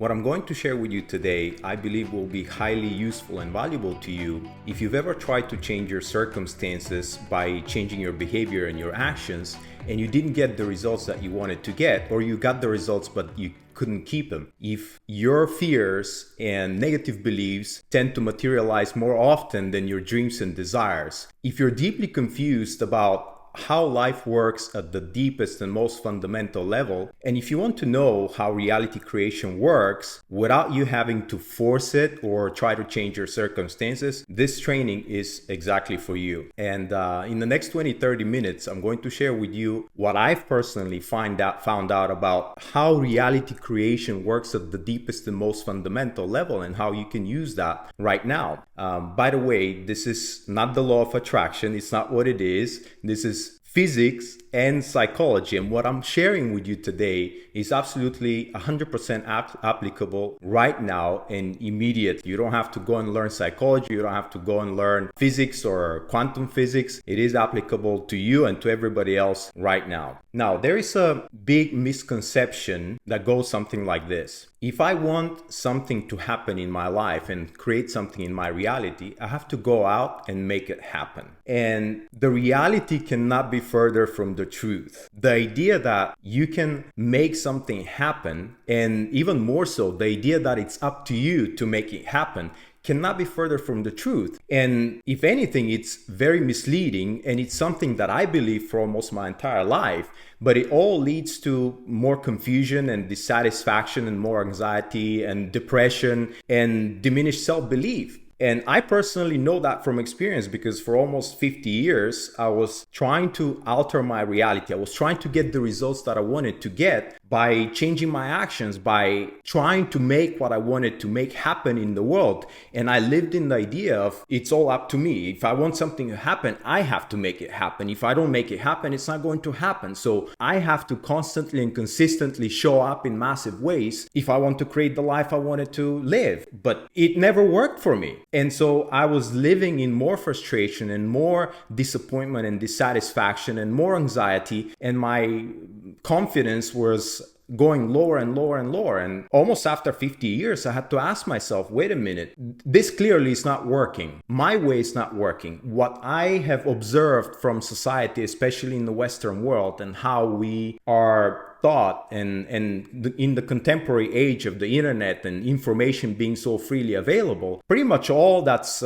What I'm going to share with you today, I believe will be highly useful and valuable to you if you've ever tried to change your circumstances by changing your behavior and your actions, and you didn't get the results that you wanted to get, or you got the results but you couldn't keep them. If your fears and negative beliefs tend to materialize more often than your dreams and desires, if you're deeply confused about how life works at the deepest and most fundamental level, and if you want to know how reality creation works without you having to force it or try to change your circumstances, this training is exactly for you. And in the next 20-30 minutes, I'm going to share with you what I've personally found out about how reality creation works at the deepest and most fundamental level and how you can use that right now. By the way, this is not the law of attraction. It's not what it is. This is physics and psychology, and what I'm sharing with you today is absolutely 100% applicable right now and immediately. You don't have to go and learn psychology, you don't have to go and learn physics or quantum physics. It is applicable to you and to everybody else right now. Now, there is a big misconception that goes something like this. If I want something to happen in my life and create something in my reality, I have to go out and make it happen. And the reality cannot be further from the truth. The idea that you can make something happen, and even more so, the idea that it's up to you to make it happen, cannot be further from the truth. And if anything, it's very misleading, and it's something that I believe for almost my entire life, but it all leads to more confusion and dissatisfaction and more anxiety and depression and diminished self-belief. And I personally know that from experience, because for almost 50 years, I was trying to alter my reality. I was trying to get the results that I wanted to get by changing my actions, by trying to make what I wanted to make happen in the world. And I lived in the idea of it's all up to me. If I want something to happen, I have to make it happen. If I don't make it happen, it's not going to happen. So I have to constantly and consistently show up in massive ways if I want to create the life I wanted to live. But it never worked for me. And so I was living in more frustration and more disappointment and dissatisfaction and more anxiety, and my confidence was going lower and lower and lower. And almost after 50 years, I had to ask myself, wait a minute, this clearly is not working. My way is not working. What I have observed from society, especially in the Western world, and how we are thought and in the contemporary age of the internet and information being so freely available, pretty much all that's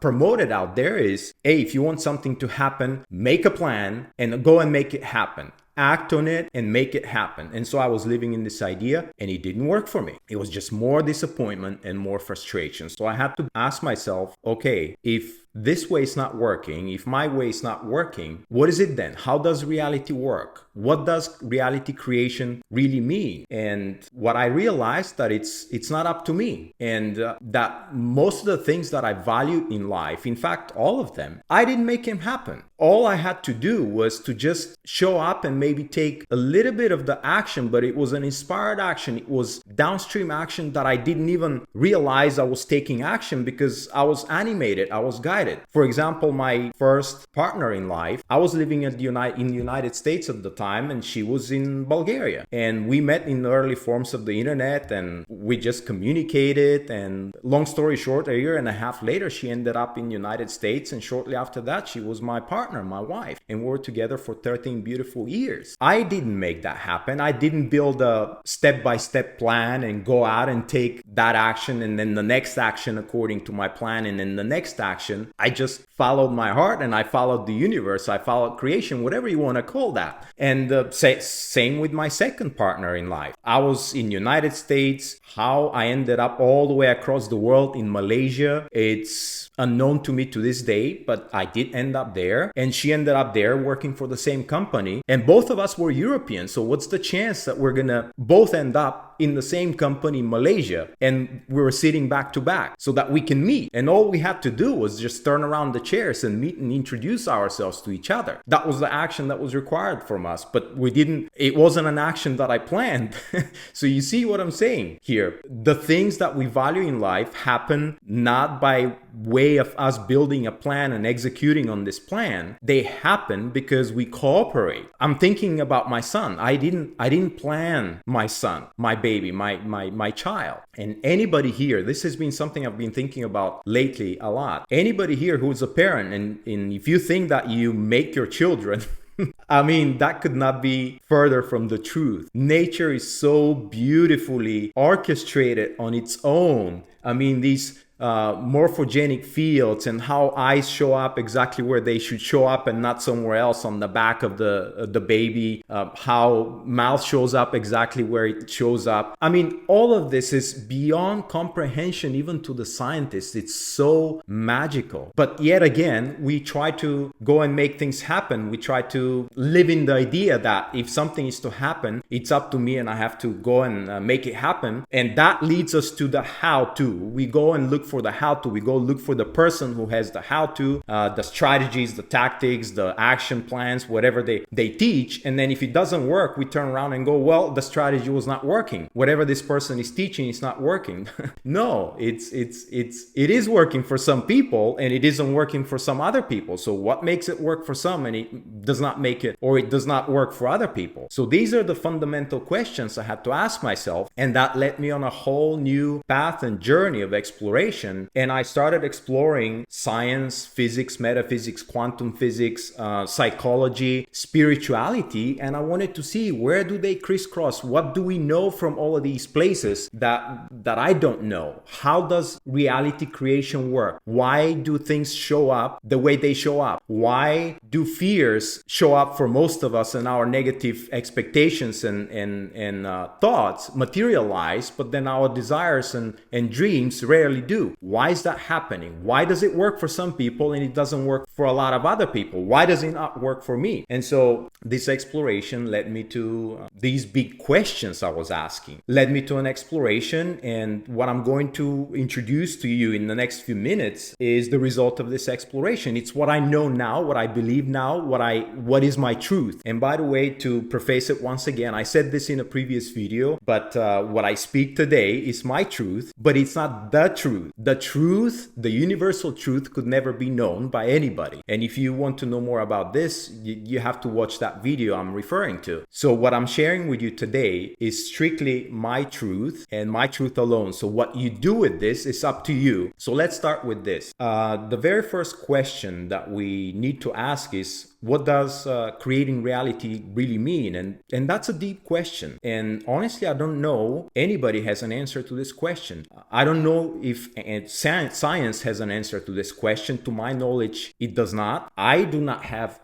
promoted out there is, hey, if you want something to happen, make a plan and go and make it happen. Act on it and make it happen. And so I was living in this idea, and it didn't work for me. It was just more disappointment and more frustration. So I had to ask myself, okay, if this way is not working, if my way is not working, what is it then? How does reality work? What does reality creation really mean? And what I realized that it's not up to me, and that most of the things that I valued in life, in fact, all of them, I didn't make them happen. All I had to do was to just show up and maybe take a little bit of the action, but it was an inspired action. It was downstream action that I didn't even realize I was taking action because I was animated, I was guided. For example, my first partner in life, I was living in the United States at the time, and she was in Bulgaria. And we met in the early forms of the internet, and we just communicated. And long story short, a year and a half later, she ended up in the United States. And shortly after that, she was my partner, my wife. And we were together for 13 beautiful years. I didn't make that happen. I didn't build a step-by-step plan and go out and take that action and then the next action according to my plan and then the next action. I just followed my heart, and I followed the universe. I followed creation, whatever you want to call that. And same with my second partner in life. I was in United States. How I ended up all the way across the world in Malaysia, it's unknown to me to this day, but I did end up there, and she ended up there working for the same company, and both of us were European. So what's the chance that we're gonna both end up in the same company in Malaysia, and we were sitting back to back so that we can meet? And all we had to do was just turn around the chairs and meet and introduce ourselves to each other. That was the action that was required from us, but it wasn't an action that I planned. So you see what I'm saying here? The things that we value in life happen not by way of us building a plan and executing on this plan. They happen because we cooperate. I'm thinking about my son. I didn't plan my son, my baby, my child. And anybody here, this has been something I've been thinking about lately a lot. Anybody here who's a parent, and if you think that you make your children, I mean, that could not be further from the truth. Nature is so beautifully orchestrated on its own. I mean, these morphogenic fields and how eyes show up exactly where they should show up and not somewhere else on the back of the baby, how mouth shows up exactly where it shows up. I mean, all of this is beyond comprehension even to the scientists. It's so magical. But yet again, we try to go and make things happen. We try to live in the idea that if something is to happen, it's up to me and I have to go and make it happen. And that leads us to the how-to. We go and look for the how-to. We go look for the person who has the how-to, the strategies, the tactics, the action plans, whatever they teach. And then if it doesn't work, we turn around and go, well, the strategy was not working. Whatever this person is teaching is not working. No, it is working for some people and it isn't working for some other people. So what makes it work for some and it does not make it, or it does not work for other people? So these are the fundamental questions I had to ask myself, and that led me on a whole new path and journey of exploration. And I started exploring science, physics, metaphysics, quantum physics, psychology, spirituality, and I wanted to see where do they crisscross? What do we know from all of these places that I don't know? How does reality creation work? Why do things show up the way they show up? Why do fears show up for most of us and our negative expectations and thoughts materialize, but then our desires and dreams rarely do? Why is that happening? Why does it work for some people and it doesn't work for a lot of other people? Why does it not work for me? And so this exploration led me to these big questions I was asking, led me to an exploration. And what I'm going to introduce to you in the next few minutes is the result of this exploration. It's what I know now, what I believe now, what is my truth. And by the way, to preface it once again, I said this in a previous video, but what I speak today is my truth, but it's not the truth. The truth, the universal truth, could never be known by anybody. And if you want to know more about this, you have to watch that video I'm referring to. So what I'm sharing with you today is strictly my truth and my truth alone. So what you do with this is up to you. So let's start with this. The very first question that we need to ask is, what does creating reality really mean? And that's a deep question. And honestly, I don't know anybody has an answer to this question. I don't know if science has an answer to this question. To my knowledge, it does not. I do not have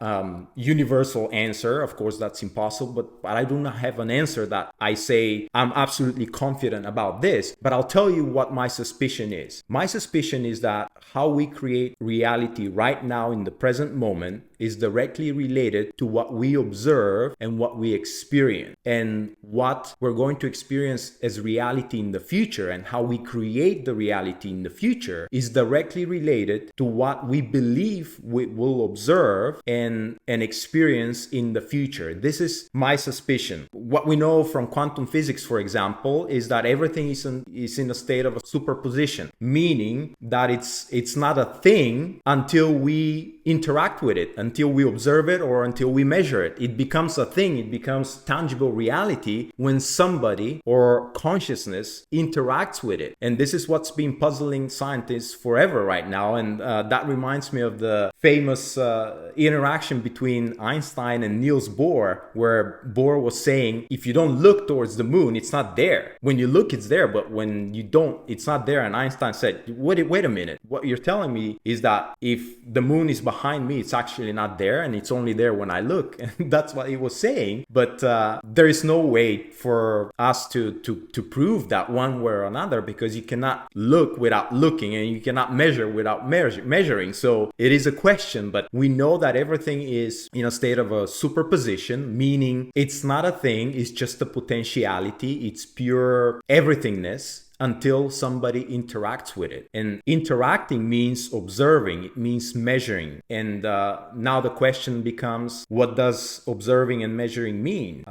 universal answer. Of course, that's impossible, but I do not have an answer that I say I'm absolutely confident about this. But I'll tell you what my suspicion is. My suspicion is that how we create reality right now in the present moment is directly related to what we observe and what we experience. And what we're going to experience as reality in the future and how we create the reality in the future is directly related to what we believe we will observe and experience in the future. This is my suspicion. What we know from quantum physics, for example, is that everything is in a state of a superposition, meaning that it's not a thing until we interact with it, until we observe it or until we measure it. It becomes a thing, it becomes tangible reality when somebody or consciousness interacts with it. And this is what's been puzzling scientists forever right now. And that reminds me of the famous interaction between Einstein and Niels Bohr, where Bohr was saying, if you don't look towards the moon, it's not there. When you look, it's there, but when you don't, it's not there. And Einstein said, wait a minute, what you're telling me is that if the moon is behind me, it's actually not there, and it's only there when I look. And that's what he was saying. But there is no way for us to prove that one way or another, because you cannot look without looking and you cannot measure without measuring. So it is a question, but we know that everything is in a state of a superposition, meaning it's not a thing, it's just a potentiality, it's pure everythingness. until somebody interacts with it. And interacting means observing, it means measuring. And now the question becomes, what does observing and measuring mean?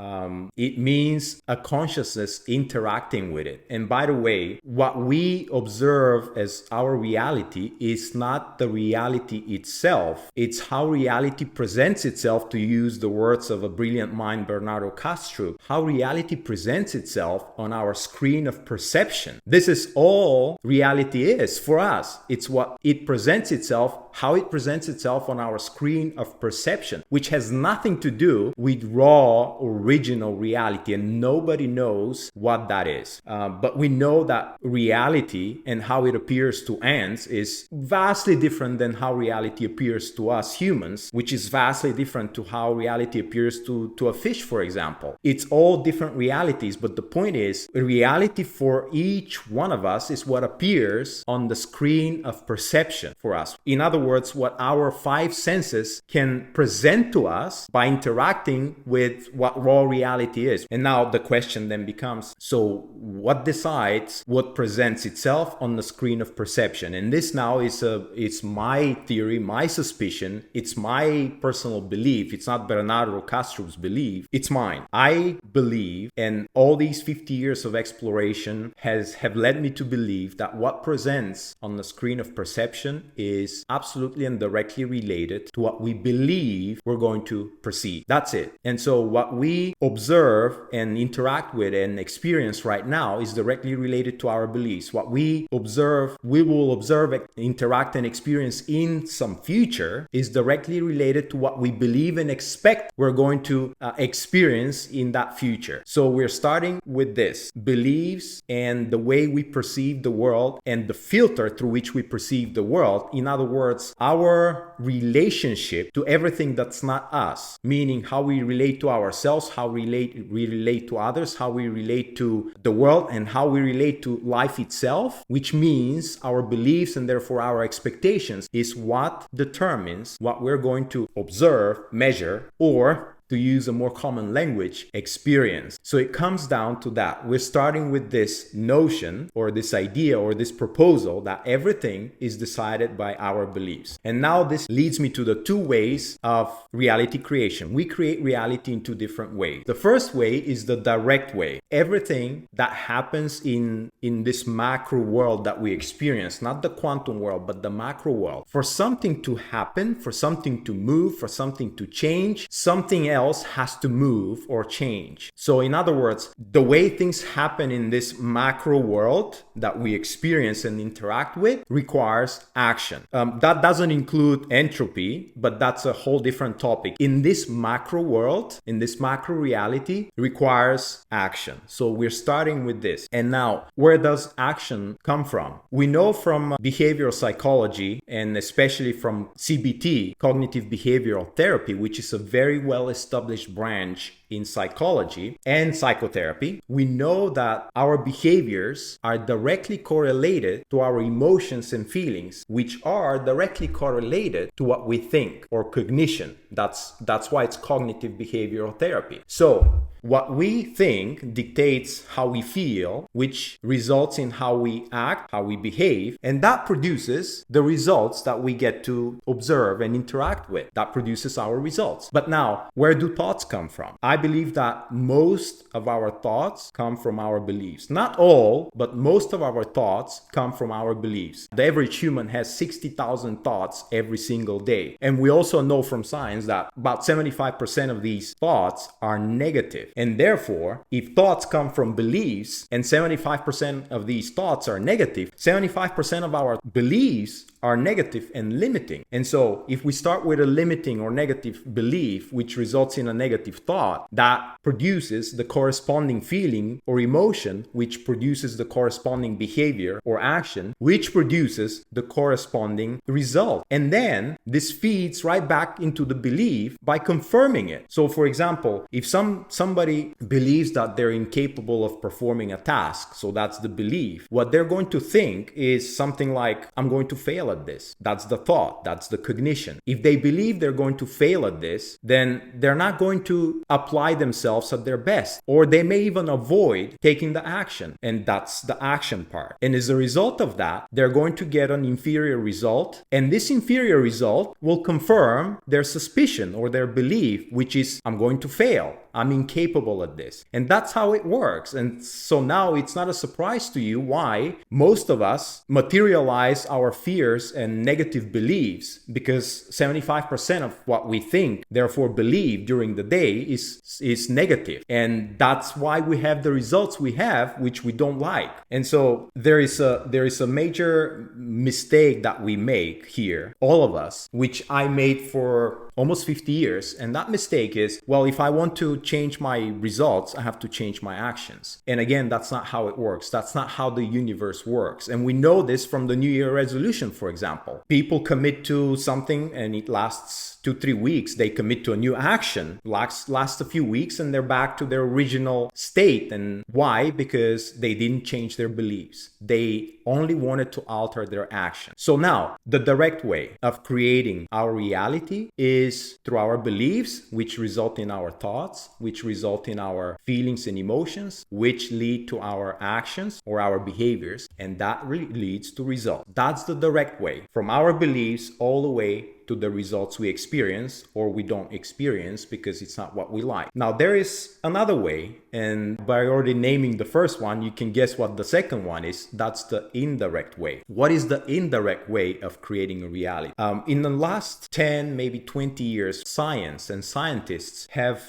It means a consciousness interacting with it. And by the way, what we observe as our reality is not the reality itself. It's how reality presents itself, to use the words of a brilliant mind, Bernardo Castro, how reality presents itself on our screen of perception. This is all reality is for us. It's what it presents itself, how it presents itself on our screen of perception, which has nothing to do with raw, original reality, and nobody knows what that is. But we know that reality and how it appears to ants is vastly different than how reality appears to us humans, which is vastly different to how reality appears to a fish, for example. It's all different realities, but the point is, reality for each one of us is what appears on the screen of perception for us. In other words, what our five senses can present to us by interacting with what raw reality is. And now the question then becomes, so what decides what presents itself on the screen of perception? And this now it's my theory, my suspicion, it's my personal belief. It's not Bernardo Castro's belief, it's mine. I believe, and all these 50 years of exploration have led me to believe, that what presents on the screen of perception is absolutely and directly related to what we believe we're going to perceive. That's it. And so what we observe and interact with and experience right now is directly related to our beliefs. What we observe, we will observe, interact, and experience in some future is directly related to what we believe and expect we're going to experience in that future. So we're starting with this: beliefs and the way we perceive the world and the filter through which we perceive the world. In other words, our relationship to everything that's not us, meaning how we relate to ourselves, how we relate to others, how we relate to the world, and how we relate to life itself, which means our beliefs and therefore our expectations is what determines what we're going to observe, measure, or, to use a more common language, experience. So it comes down to that. We're starting with this notion or this idea or this proposal that everything is decided by our beliefs. And now this leads me to the two ways of reality creation. We create reality in two different ways. The first way is the direct way. Everything that happens in this macro world that we experience, not the quantum world, but the macro world, for something to happen, for something to move, for something to change, something else has to move or change. So in other words, the way things happen in this macro world that we experience and interact with requires action. That doesn't include entropy, but that's a whole different topic. In this macro world, in this macro reality, requires action. So we're starting with this. And now, where does action come from? We know from behavioral psychology, and especially from CBT, cognitive behavioral therapy, which is a very well-established branch in psychology and psychotherapy, we know that our behaviors are directly correlated to our emotions and feelings, which are directly correlated to what we think, or cognition. That's why it's cognitive behavioral therapy. So what we think dictates how we feel, which results in how we act, how we behave, and that produces the results that we get to observe and interact with. That produces our results. But now, where do thoughts come from? I believe that most of our thoughts come from our beliefs. Not all, but most of our thoughts come from our beliefs. The average human has 60,000 thoughts every single day. And we also know from science that about 75% of these thoughts are negative. And therefore, if thoughts come from beliefs and 75% of these thoughts are negative, 75% of our beliefs are negative and limiting. And so if we start with a limiting or negative belief, which results in a negative thought, that produces the corresponding feeling or emotion, which produces the corresponding behavior or action, which produces the corresponding result. And then this feeds right back into the belief by confirming it. So for example, if somebody somebody believes that they're incapable of performing a task, so that's the belief, what they're going to think is something like, I'm going to fail at this. That's the thought, that's the cognition. If they believe they're going to fail at this, then they're not going to apply themselves at their best, or they may even avoid taking the action, and that's the action part. And as a result of that, they're going to get an inferior result, and this inferior result will confirm their suspicion or their belief, which is, I'm going to fail. I'm incapable at this. And that's how it works. And so now it's not a surprise to you why most of us materialize our fears and negative beliefs, because 75% of what we think, therefore believe during the day is negative. And that's why we have the results we have, which we don't like. And so there is a major mistake that we make here, all of us, which I made for almost 50 years. And that mistake is, well, if I want to change my results, I have to change my actions. And again, that's not how it works. That's not how the universe works. And we know this from the New Year resolution, for example. People commit to something and it lasts 2-3 weeks. They commit to a new action, lasts a few weeks, and they're back to their original state. And why? Because they didn't change their beliefs. They only wanted to alter their action. So now, the direct way of creating our reality is through our beliefs, which result in our thoughts, which result in our feelings and emotions, which lead to our actions or our behaviors, and that leads to results. That's the direct way, from our beliefs all the way to the results we experience or we don't experience because it's not what we like. Now, there is another way, and by already naming the first one, you can guess what the second one is. That's the indirect way. What is the indirect way of creating a reality? In the last 10, maybe 20 years, science and scientists have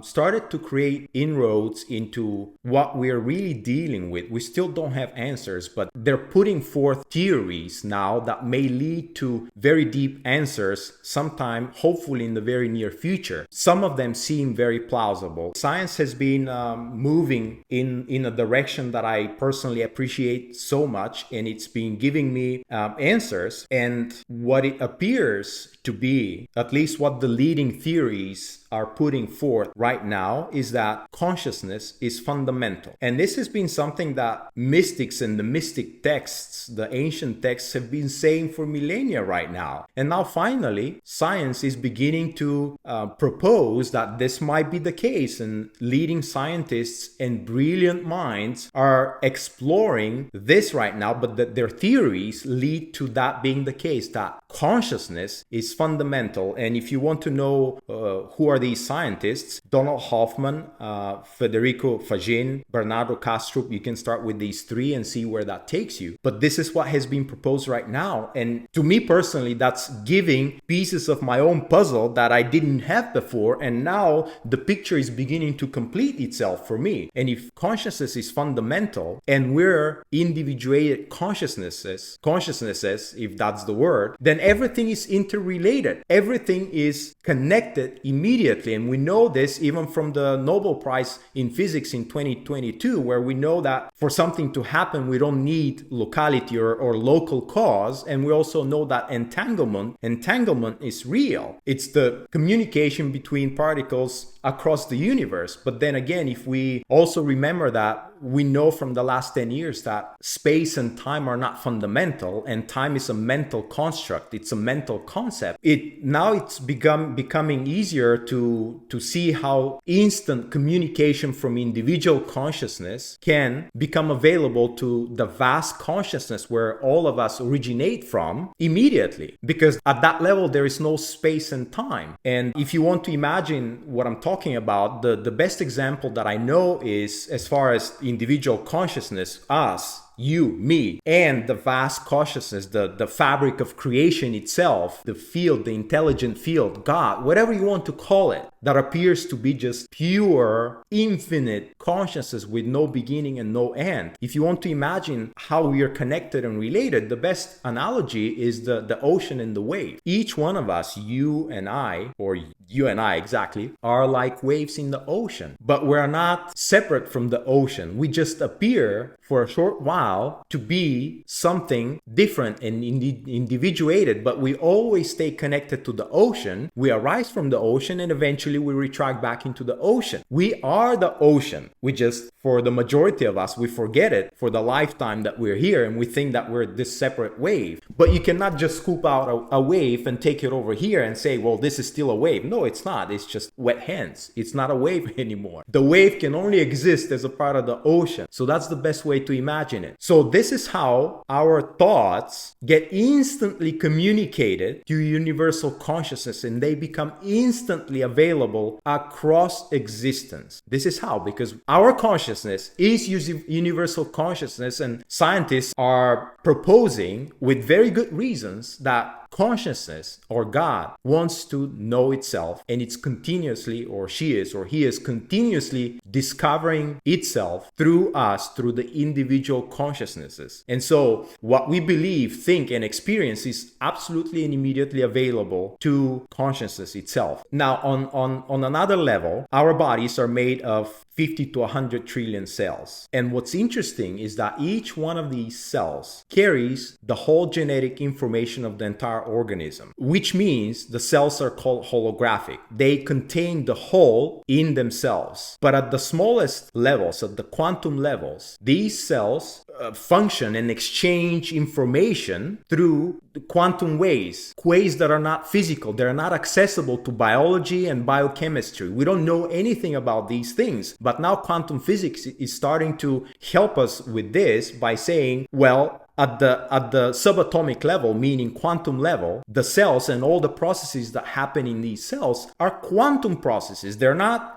started to create inroads into what we're really dealing with. We still don't have answers, but they're putting forth theories now that may lead to very deep answers sometime, hopefully in the very near future. Some of them seem very plausible. Science has been moving in a direction that I personally appreciate so much, and it's been giving me answers. And what it appears to be, at least what the leading theories are putting forth right now, is that consciousness is fundamental. And this has been something that mystics and the mystic texts, the ancient texts, have been saying for millennia right now. And now finally, science is beginning to propose that this might be the case, and leading scientists and brilliant minds are exploring this right now, but that their theories lead to that being the case, that consciousness is fundamental. And if you want to know who are these scientists, Donald Hoffman, Federico Fagin, Bernardo Kastrup, you can start with these three and see where that takes you. But this is what has been proposed right now. And to me personally, that's giving pieces of my own puzzle that I didn't have before. And now the picture is beginning to complete itself for me. And if consciousness is fundamental and we're individuated consciousnesses, if that's the word, then everything is interrelated. Everything is connected immediately. And we know this even from the Nobel Prize in Physics in 2022, where we know that for something to happen, we don't need locality or local cause. And we also know that entanglement is real. It's the communication between particles across the universe. But then again, if we also remember that we know from the last 10 years that space and time are not fundamental, and time is a mental construct. It's a mental concept. It's becoming easier to see how instant communication from individual consciousness can become available to the vast consciousness where all of us originate from immediately. Because at that level, there is no space and time. And if you want to imagine what I'm talking about, the best example that I know is, as far as individual consciousness, us, you, me, and the vast consciousness, the fabric of creation itself, the field, the intelligent field, God, whatever you want to call it, that appears to be just pure, infinite consciousness with no beginning and no end. If you want to imagine how we are connected and related, the best analogy is the ocean and the wave. Each one of us, you and I, or you and I exactly, are like waves in the ocean. But we're not separate from the ocean. We just appear for a short while to be something different and individuated, but we always stay connected to the ocean. We arise from the ocean and eventually eventually we retract back into the ocean. We are the ocean. We just, for the majority of us, we forget it for the lifetime that we're here, and we think that we're this separate wave. But you cannot just scoop out a wave and take it over here and say, well, this is still a wave. No, it's not. It's just wet hands. It's not a wave anymore. The wave can only exist as a part of the ocean. So that's the best way to imagine it. So this is how our thoughts get instantly communicated to universal consciousness, and they become instantly available across existence. This is how, because our consciousness is universal consciousness, and scientists are proposing with very good reasons that consciousness, or God, wants to know itself, and it's continuously, or she is, or he is continuously discovering itself through us, through the individual consciousnesses. And so what we believe, think, and experience is absolutely and immediately available to consciousness itself. Now, on another level, our bodies are made of 50 to 100 trillion cells. And what's interesting is that each one of these cells carries the whole genetic information of the entire organism, which means the cells are called holographic. They contain the whole in themselves. But at the smallest levels, at the quantum levels, these cells function and exchange information through quantum waves that are not physical. They're not accessible to biology and biochemistry. We don't know anything about these things, but now quantum physics is starting to help us with this by saying, well, at the subatomic level, meaning quantum level, the cells and all the processes that happen in these cells are quantum processes. They're not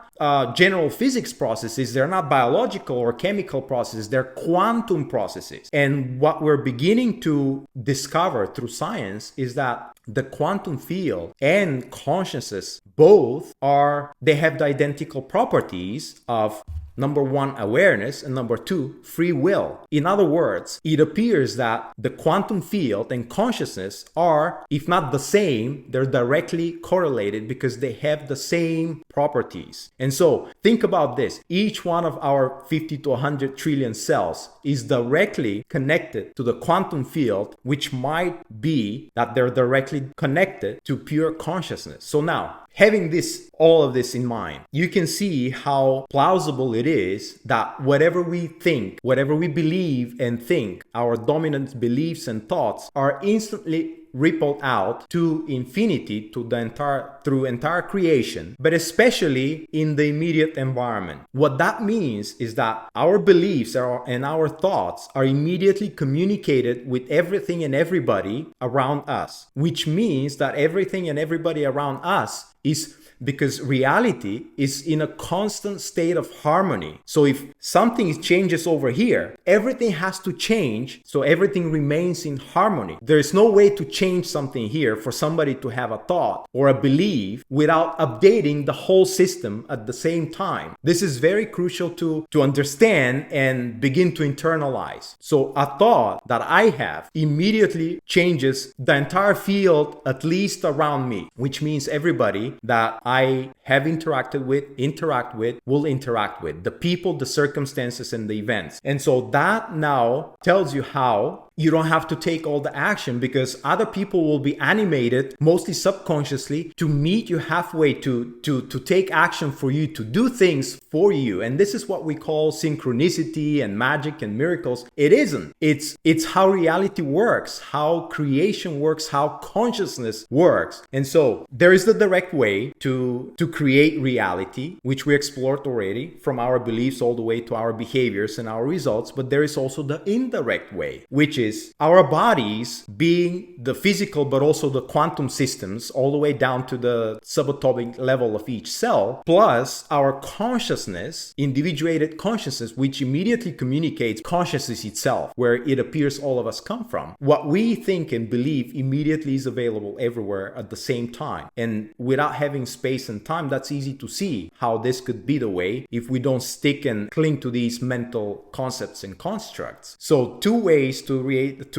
general physics processes. They're not biological or chemical processes. They're quantum processes. And what we're beginning to discover through science is that the quantum field and consciousness they have the identical properties of, number one, awareness, and number two, free will. In other words, it appears that the quantum field and consciousness are, if not the same, they're directly correlated because they have the same properties. And so think about this. Each one of our 50 to 100 trillion cells is directly connected to the quantum field, which might be that they're directly connected to pure consciousness. So now, having all of this in mind, you can see how plausible it is that whatever we think, whatever we believe and think, our dominant beliefs and thoughts are instantly rippled out to infinity, through entire creation, but especially in the immediate environment. What that means is that our beliefs and our thoughts are immediately communicated with everything and everybody around us, which means that everything and everybody around us is, because reality is in a constant state of harmony. So if something changes over here, everything has to change so everything remains in harmony. There is no way to change something here for somebody to have a thought or a belief without updating the whole system at the same time. This is very crucial to understand and begin to internalize. So a thought that I have immediately changes the entire field, at least around me, which means everybody that I have interact with, will interact with, the people, the circumstances, and the events. And so that now tells you how you don't have to take all the action, because other people will be animated, mostly subconsciously, to meet you halfway, to take action for you, to do things for you. And this is what we call synchronicity and magic and miracles. It isn't. It's how reality works, how creation works, how consciousness works. And so there is the direct way to create reality, which we explored already, from our beliefs all the way to our behaviors and our results. But there is also the indirect way, which is our bodies being the physical but also the quantum systems, all the way down to the subatomic level of each cell, plus our consciousness, individuated consciousness, which immediately communicates consciousness itself, where it appears all of us come from. What we think and believe immediately is available everywhere at the same time. And without having space and time, that's easy to see how this could be the way if we don't stick and cling to these mental concepts and constructs. So two ways to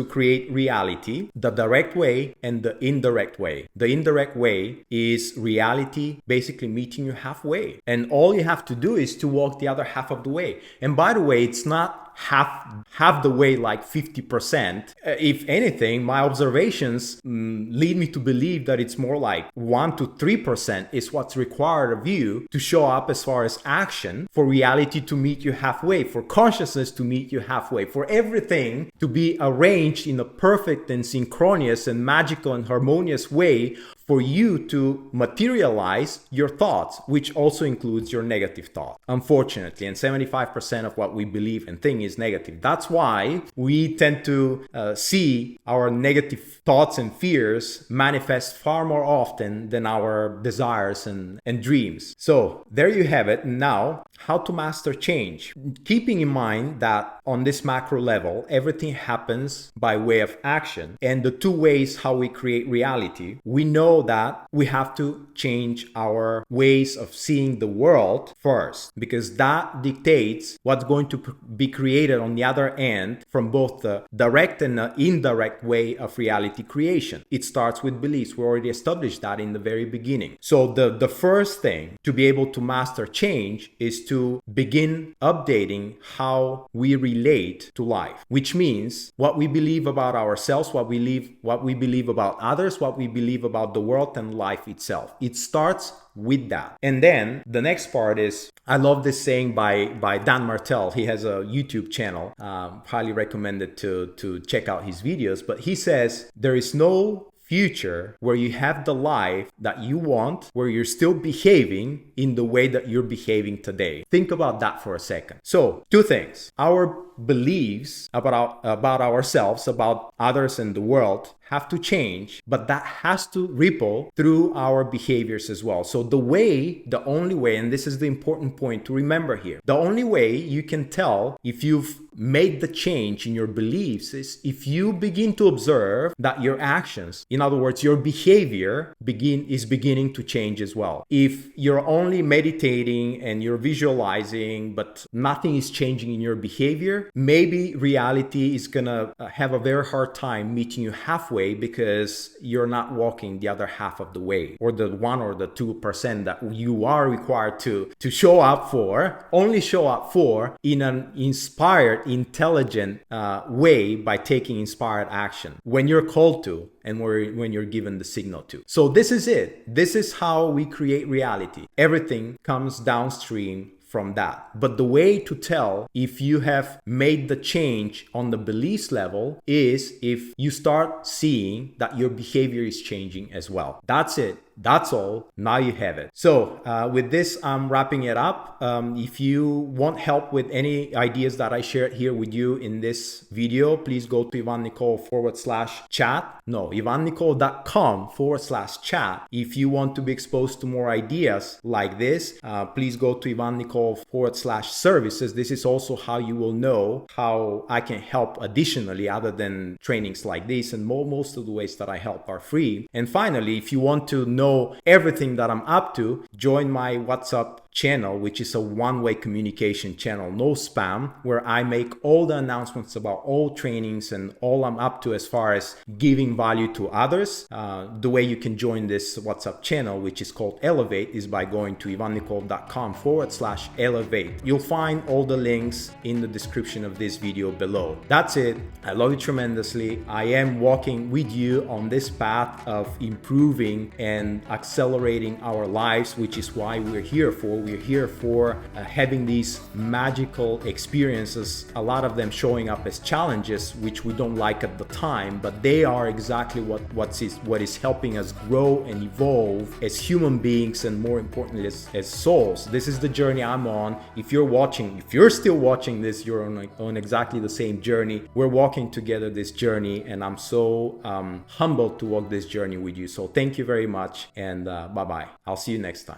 create reality: the direct way and the indirect way. The indirect way is reality basically meeting you halfway, and all you have to do is to walk the other half of the way. And by the way, it's not half the way, like 50%. If anything, my observations lead me to believe that it's more like 1 to 3% is what's required of you to show up as far as action, for reality to meet you halfway, for consciousness to meet you halfway, for everything to be arranged in a perfect and synchronous and magical and harmonious way for you to materialize your thoughts, which also includes your negative thoughts, unfortunately. And 75% of what we believe and think is negative. That's why we tend to see our negative thoughts and fears manifest far more often than our desires and dreams. So there you have it. Now, how to master change. Keeping in mind that on this macro level, everything happens by way of action. And the two ways how we create reality, we know that we have to change our ways of seeing the world first, because that dictates what's going to be created on the other end from both the direct and the indirect way of reality creation. It starts with beliefs. We already established that in the very beginning. So the first thing to be able to master change is to begin updating how we relate to life, which means what we believe about ourselves, what we believe about others, what we believe about the world and life itself. It starts with that. And then the next part is, I love this saying by Dan Martell. He has a YouTube channel. Highly recommended to check out his videos. But he says, there is no future where you have the life that you want, where you're still behaving in the way that you're behaving today. Think about that for a second. So, two things. Our beliefs about ourselves, about others and the world have to change, but that has to ripple through our behaviors as well. So the only way, and this is the important point to remember here, the only way you can tell if you've made the change in your beliefs is if you begin to observe that your actions, in other words, your behavior is beginning to change as well. If you're only meditating and you're visualizing, but nothing is changing in your behavior, maybe reality is gonna have a very hard time meeting you halfway, because you're not walking the other half of the way, or the 1 or the 2% that you are required to show up for, only show up for in an inspired, intelligent way, by taking inspired action when you're called to and when you're given the signal to. So this is it. This is how we create reality. Everything comes downstream from that. But the way to tell if you have made the change on the beliefs level is if you start seeing that your behavior is changing as well. That's it. That's all. Now you have it. So with this, I'm wrapping it up. If you want help with any ideas that I shared here with you in this video, please go to ivannikol.com/chat. No, ivannikol.com/chat. If you want to be exposed to more ideas like this, please go to ivannikol.com/services. This is also how you will know how I can help additionally, other than trainings like this, and most of the ways that I help are free. And finally, if you want to know everything that I'm up to, join my WhatsApp channel, which is a one-way communication channel, no spam, where I make all the announcements about all trainings and all I'm up to as far as giving value to others. The way you can join this WhatsApp channel, which is called Elevate, is by going to ivannikol.com/elevate. You'll find all the links in the description of this video below. That's it. I love you tremendously. I am walking with you on this path of improving and accelerating our lives, which is why we're here for. We're here for having these magical experiences, a lot of them showing up as challenges, which we don't like at the time, but they are exactly what is helping us grow and evolve as human beings, and more importantly as souls. This is the journey I'm on. If you're still watching this, you're on exactly the same journey. We're walking together this journey, and I'm so humbled to walk this journey with you. So thank you very much, and bye-bye. I'll see you next time.